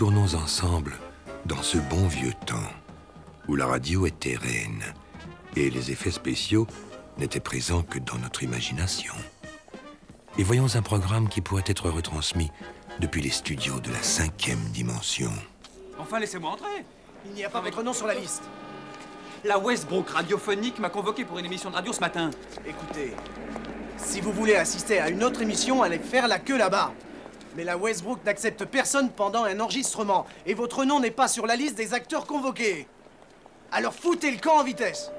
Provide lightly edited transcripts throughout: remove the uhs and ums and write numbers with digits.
retournons ensemble dans ce bon vieux temps où la radio était reine et les effets spéciaux n'étaient présents que dans notre imagination. Et voyons un programme qui pourrait être retransmis depuis les studios de la 5e dimension. Enfin, laissez-moi entrer. Il n'y a pas votre nom sur la liste. La Westbrook radiophonique m'a convoqué pour une émission de radio ce matin. Écoutez, si vous voulez assister à une autre émission, allez faire la queue là-bas. Mais la Westbrook n'accepte personne pendant un enregistrement. Et votre nom n'est pas sur la liste des acteurs convoqués. Alors foutez le camp en vitesse.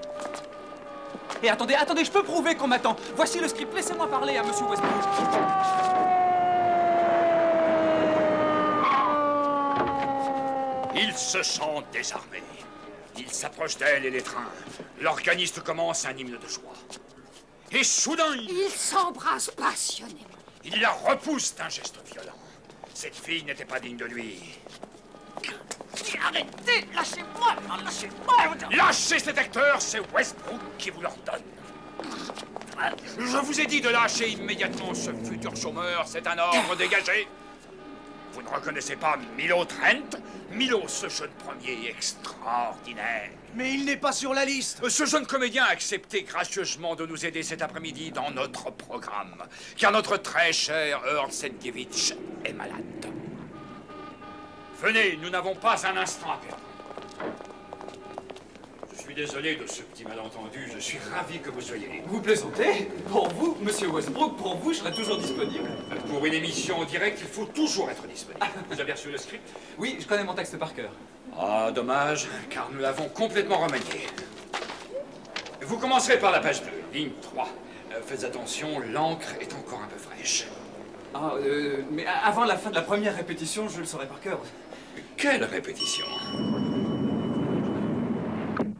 Et attendez, je peux prouver qu'on m'attend. Voici le script, laissez-moi parler à Monsieur Westbrook. Ils se sentent désarmés. Ils s'approchent d'elle et l'étreint. L'organiste commence un hymne de joie. Et soudain, Ils s'embrassent passionnément. il la repousse d'un geste violent. Cette fille n'était pas digne de lui. Arrêtez, lâchez-moi, non, lâchez-moi. Lâchez cet acteur, c'est Westbrook qui vous l'ordonne. Je vous ai dit de lâcher immédiatement ce futur chômeur, c'est un ordre dégagé. Vous ne reconnaissez pas Milo Trent? Milo, ce jeune premier extraordinaire. Mais il n'est pas sur la liste. Ce jeune comédien a accepté gracieusement de nous aider cet après-midi dans notre programme, car notre très cher Earl Sienkiewicz est malade. Venez, nous n'avons pas un instant à perdre. Je suis désolé de ce petit malentendu, je suis ravi que vous soyez libre. Vous plaisantez? Pour vous, Monsieur Westbrook, pour vous, je serai toujours disponible. Pour une émission en direct, il faut toujours être disponible. Vous avez reçu le script? Oui, je connais mon texte par cœur. Ah, dommage, car nous l'avons complètement remanié. Vous commencerez par la page 2, ligne 3. Faites attention, l'encre est encore un peu fraîche. Ah, mais avant la fin de la première répétition, je le saurai par cœur. Quelle répétition?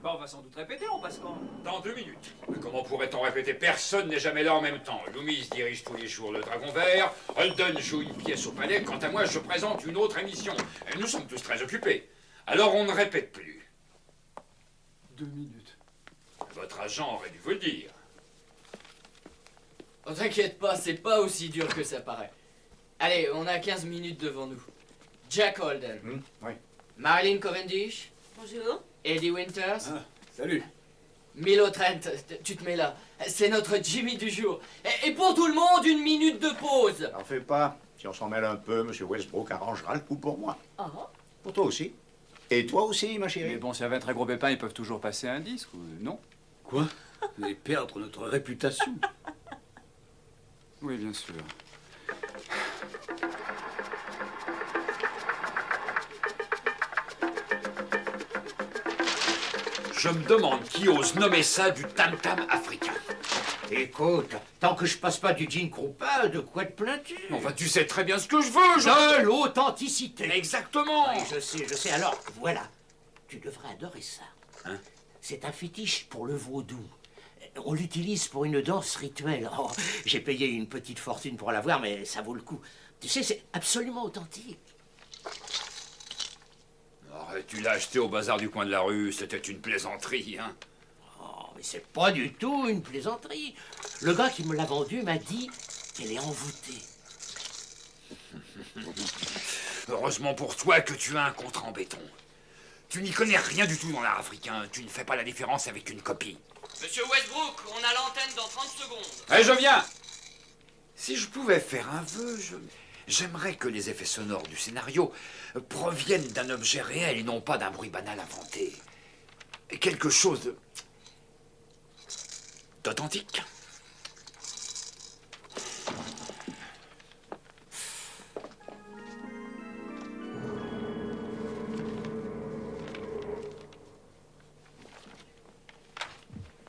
Bah, on va sans doute répéter, on passe quand? Dans 2 minutes. Mais comment pourrait-on répéter? Personne n'est jamais là en même temps. Loomis dirige tous les jours le Dragon Vert, Holden joue une pièce au palais, quant à moi, je présente une autre émission. Et nous sommes tous très occupés. Alors on ne répète plus. 2 minutes. Votre agent aurait dû vous le dire. Oh, t'inquiète pas, c'est pas aussi dur que ça paraît. Allez, on a 15 minutes devant nous. Jack Holden. Oui. Marilyn Cavendish. Bonjour. Eddie Winters. Ah, salut. Milo Trent, tu te mets là. C'est notre Jimmy du jour. Et pour tout le monde, 1 minute de pause. T'en fais pas. Si on s'en mêle un peu, M. Westbrook arrangera le coup pour moi. Oh. Pour toi aussi. Et toi aussi, ma Mais chérie. bon, s'il y avait un très gros pépin, ils peuvent toujours passer un disque, ou non? Quoi? Vous allez perdre notre réputation. Oui, bien sûr. Je me demande qui ose nommer ça du tam-tam africain. Écoute, tant que je passe pas du jean Krupa, de quoi te plains-tu? Enfin, tu sais très bien ce que je veux, De l'authenticité. Exactement. Oui, je sais. Alors, voilà. Tu devrais adorer ça. Hein? C'est un fétiche pour le vaudou. On l'utilise pour une danse rituelle. Oh, j'ai payé une petite fortune pour l'avoir, mais ça vaut le coup. Tu sais, c'est absolument authentique. Arrête, tu l'as acheté au bazar du coin de la rue, c'était une plaisanterie, hein. Oh, mais c'est pas du tout une plaisanterie. Le gars qui me l'a vendu m'a dit qu'elle est envoûtée. Heureusement pour toi que tu as un contrat en béton. Tu n'y connais rien du tout dans l'art africain, tu ne fais pas la différence avec une copie. Monsieur Westbrook, on a l'antenne dans 30 secondes. Eh, je viens. Si je pouvais faire un vœu, j'aimerais que les effets sonores du scénario proviennent d'un objet réel et non pas d'un bruit banal inventé. Quelque chose d'authentique.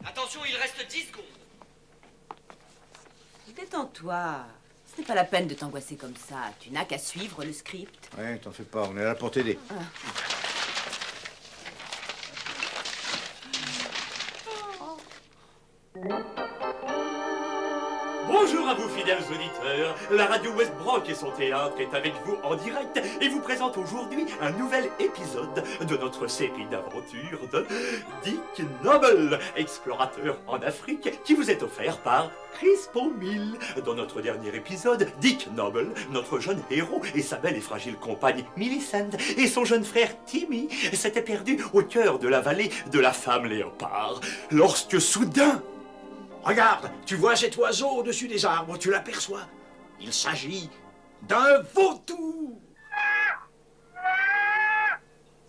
Attention, il reste 10 secondes. Détends-toi. Ce n'est pas la peine de t'angoisser comme ça. Tu n'as qu'à suivre le script. Ouais, t'en fais pas, on est là pour t'aider. Bonjour à vous, fidèles auditeurs. La radio Westbrook et son théâtre est avec vous en direct et vous présente aujourd'hui un nouvel épisode de notre série d'aventures de Dick Noble, explorateur en Afrique, qui vous est offert par Crispo Mill. Dans notre dernier épisode, Dick Noble, notre jeune héros, et sa belle et fragile compagne Millicent et son jeune frère Timmy s'étaient perdus au cœur de la vallée de la femme léopard, lorsque soudain... Regarde, tu vois cet oiseau au-dessus des arbres, tu l'aperçois? Il s'agit d'un vautour.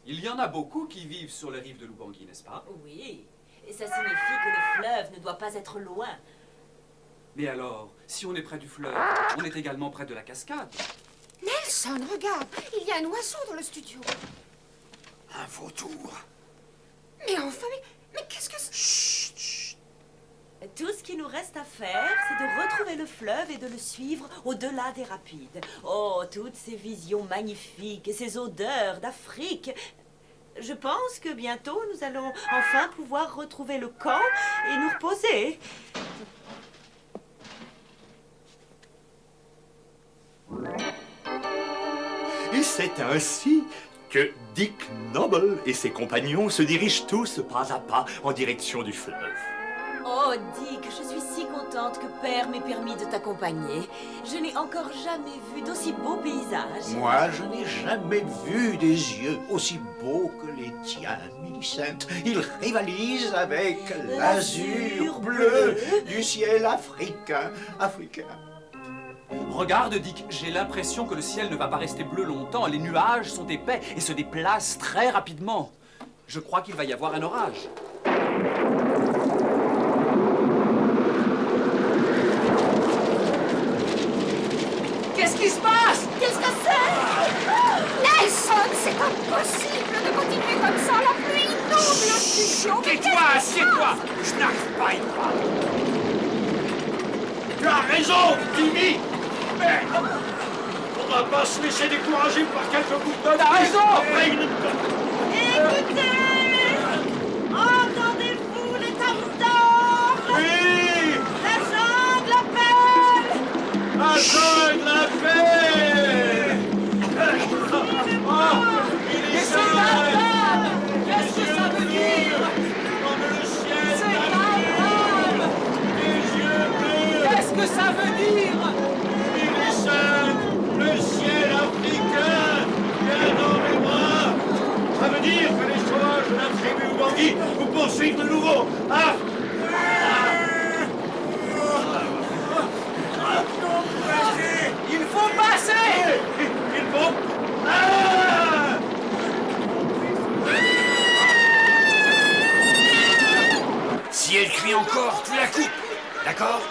Il y en a beaucoup qui vivent sur les rives de l'Oubangui, n'est-ce pas? Oui, et ça signifie que le fleuve ne doit pas être loin. Mais alors, si on est près du fleuve, on est également près de la cascade. Nelson, regarde, il y a un oiseau dans le studio. Un vautour. Mais enfin, mais qu'est-ce que c'est? Chut, chut. Tout ce qu'il nous reste à faire, c'est de retrouver le fleuve et de le suivre au-delà des rapides. Oh, toutes ces visions magnifiques et ces odeurs d'Afrique. Je pense que bientôt, nous allons enfin pouvoir retrouver le camp et nous reposer. Et c'est ainsi que Dick Noble et ses compagnons se dirigent tous pas à pas en direction du fleuve. Oh, Dick, je suis si contente que Père m'ait permis de t'accompagner. Je n'ai encore jamais vu d'aussi beaux paysages. Moi, je n'ai jamais vu des yeux aussi beaux que les tiens, Millicent. Ils rivalisent avec l'azur bleu du ciel africain. Regarde, Dick, j'ai l'impression que le ciel ne va pas rester bleu longtemps. Les nuages sont épais et se déplacent très rapidement. Je crois qu'il va y avoir un orage. Qu'est-ce qui se passe? Qu'est-ce que c'est? Nelson, c'est impossible de continuer comme ça. La pluie inonde le studio. Tais-toi, assieds-toi. Je n'arrive pas à y croire. Tu as raison, Timmy. Mais on va pas se laisser décourager par quelques gouttes d'eau. T'as raison. Écoutez! Entendez-vous les tambours? Oui. La jungle appelle! La jungle appelle. Mais c'est Adam! Qu'est-ce que ça veut dire? Comme le ciel C'est d'Afrique, Adam! les yeux bleus. Qu'est-ce que ça veut dire? Le ciel africain vient dans mes bras. Ça veut dire que les sauvages de la tribu Oubangui vous poursuivent de nouveau. Ah! Il faut passer! Il faut... Ah! Si elle crie encore, tu la coupes. D'accord?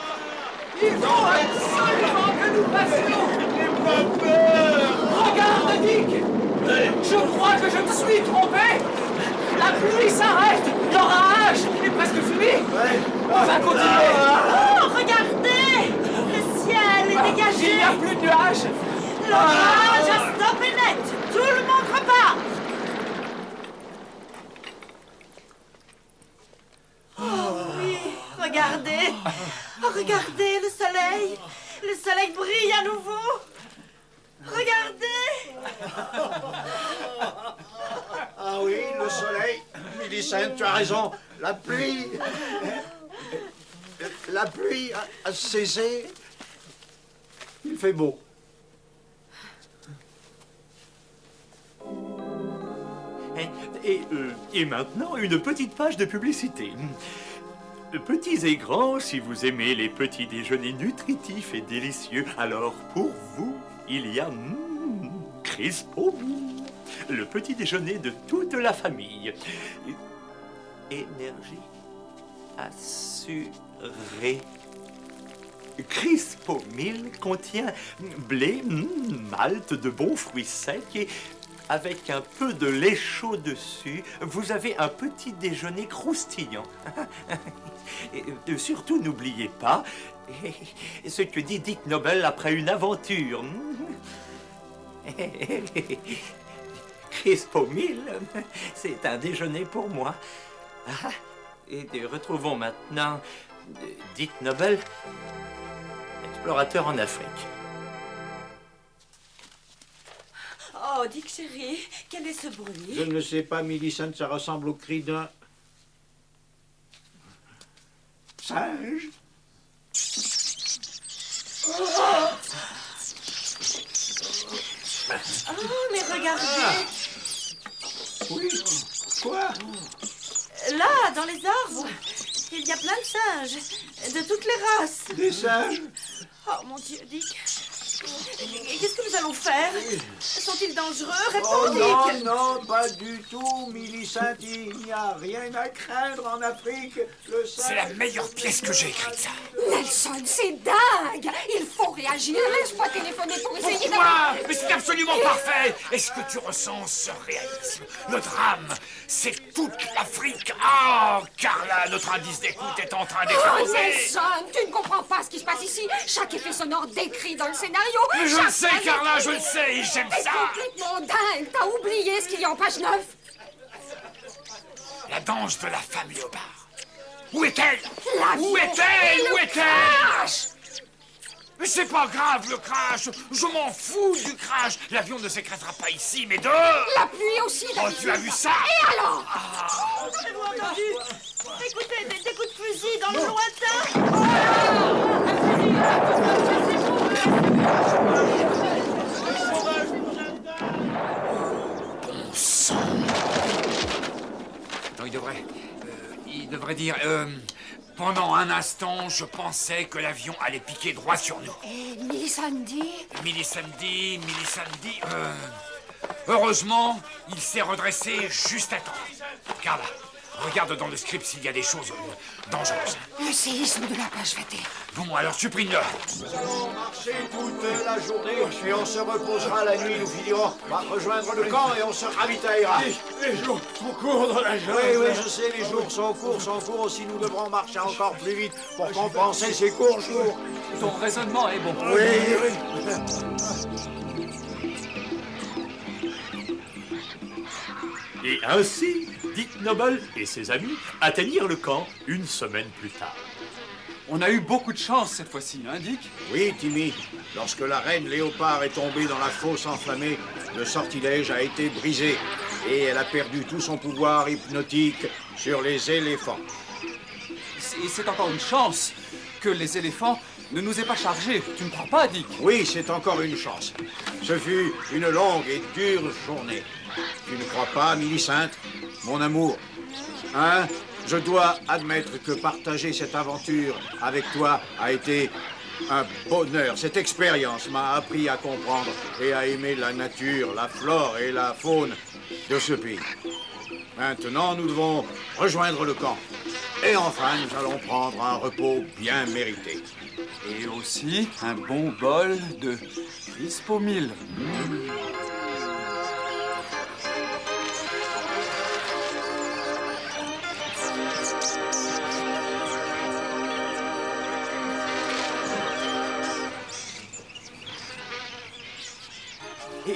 Il faut absolument que nous passions! N'aie pas peur! Regarde, Dick! Je crois que je me suis trompé! La pluie s'arrête! L'orage est presque fini! On va continuer! Oh, regardez! Le ciel est dégagé! Il n'y a plus de nuages! L'orage a stoppé net! Tout le monde repart! Oh oui, regardez! Oh, regardez le soleil! Le soleil brille à nouveau! Regardez! Ah oui, le soleil. Millicent, tu as raison. La pluie... La pluie a cessé. Il fait beau. Et maintenant, une petite page de publicité. Petits et grands, si vous aimez les petits déjeuners nutritifs et délicieux, alors pour vous, il y a Crispo Mill, le petit déjeuner de toute la famille. Énergie assurée. Crispo Mill contient blé, malt, de bons fruits secs et avec un peu de lait chaud dessus, vous avez un petit déjeuner croustillant. Et surtout, n'oubliez pas ce que dit Dick Noble après une aventure. Crispo Mill, c'est un déjeuner pour moi. Et retrouvons maintenant Dick Noble explorateur en Afrique. Oh, Dick chéri, quel est ce bruit? Je ne le sais pas, Millicent, ça ressemble au cri d'un... singe. Oh, mais regardez! Oui, quoi? Là, dans les arbres, il y a plein de singes, de toutes les races. Des singes? Oh, mon Dieu, Dick. Qu'est-ce que nous allons faire? Sont-ils dangereux? Oh Réponds, non, Dick. non, pas du tout, Millicent. Il n'y a rien à craindre en Afrique. Le singe... C'est la meilleure pièce que j'ai écrite, ça. Nelson, c'est dingue! Il faut réagir. Laisse-moi téléphoner pour essayer Pourquoi? Mais c'est absolument parfait. Est-ce que tu ressens ce réalisme? Le drame, c'est toute l'Afrique. Oh, Carla, notre indice d'écoute est en train Oh, d'exploser. Nelson, tu ne comprends pas ce qui se passe ici. Chaque effet sonore décrit dans le scénario. Mais je chaque le sais, phrase Carla, je écrite le sais, et j'aime est ça. complètement dingue. T'as oublié ce qu'il y a en page 9. La danse de la femme léopard. Où est-elle? L'avion Où est-elle? et le Où est-elle? crash. Mais c'est pas grave, le crash. Je m'en fous du crash. L'avion ne s'écrasera pas ici, mais dehors. La pluie aussi, Oh, tu as vu ça? Et alors? Avez-vous entendu? Écoutez, des coups de fusil dans le lointain. Bon sang. Non, il devrait dire... pendant un instant, je pensais que l'avion allait piquer droit sur nous. Et Millicent. Millicent, heureusement, il s'est redressé juste à temps. Carla, regarde dans le script s'il y a des choses dangereuses. Le séisme de la page 21. Bon, alors supprime-le. Nous allons marcher toute la journée et on se reposera la nuit. Nous finirons par rejoindre le camp et on se ravitaillera. Les jours sont courts dans la jungle. Oui, je sais, les jours sont courts. Aussi, nous devrons marcher encore plus vite pour compenser ces courts jours. Ton raisonnement est bon. Et ainsi, Dick Noble et ses amis atteignirent le camp une semaine plus tard. On a eu beaucoup de chance cette fois-ci, hein, Dick? Oui, Timmy. Lorsque la reine Léopard est tombée dans la fosse enflammée, le sortilège a été brisé et elle a perdu tout son pouvoir hypnotique sur les éléphants. Et c'est encore une chance que les éléphants ne nous aient pas chargés. Tu ne crois pas, Dick? Oui, c'est encore une chance. Ce fut une longue et dure journée. Tu ne crois pas, Millicent, mon amour? Hein? Je dois admettre que partager cette aventure avec toi a été un bonheur. Cette expérience m'a appris à comprendre et à aimer la nature, la flore et la faune de ce pays. Maintenant, nous devons rejoindre le camp. Et enfin, nous allons prendre un repos bien mérité. Et aussi un bon bol de crisp au mil.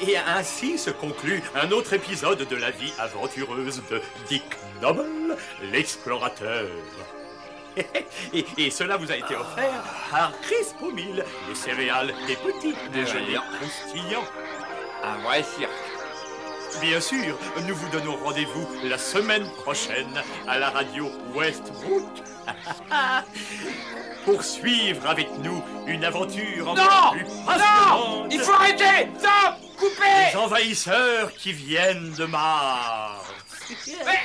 Et ainsi se conclut un autre épisode de la vie aventureuse de Dick Noble, l'explorateur. Et cela vous a été offert par Crisp au mil, les céréales des petits déjeuners croustillants. Un vrai cirque. Bien sûr, nous vous donnons rendez-vous la semaine prochaine à la radio Westbrook pour suivre avec nous une aventure encore plus passionnante. Il faut arrêter! Stop! Coupez! Les envahisseurs qui viennent de Mars. Mais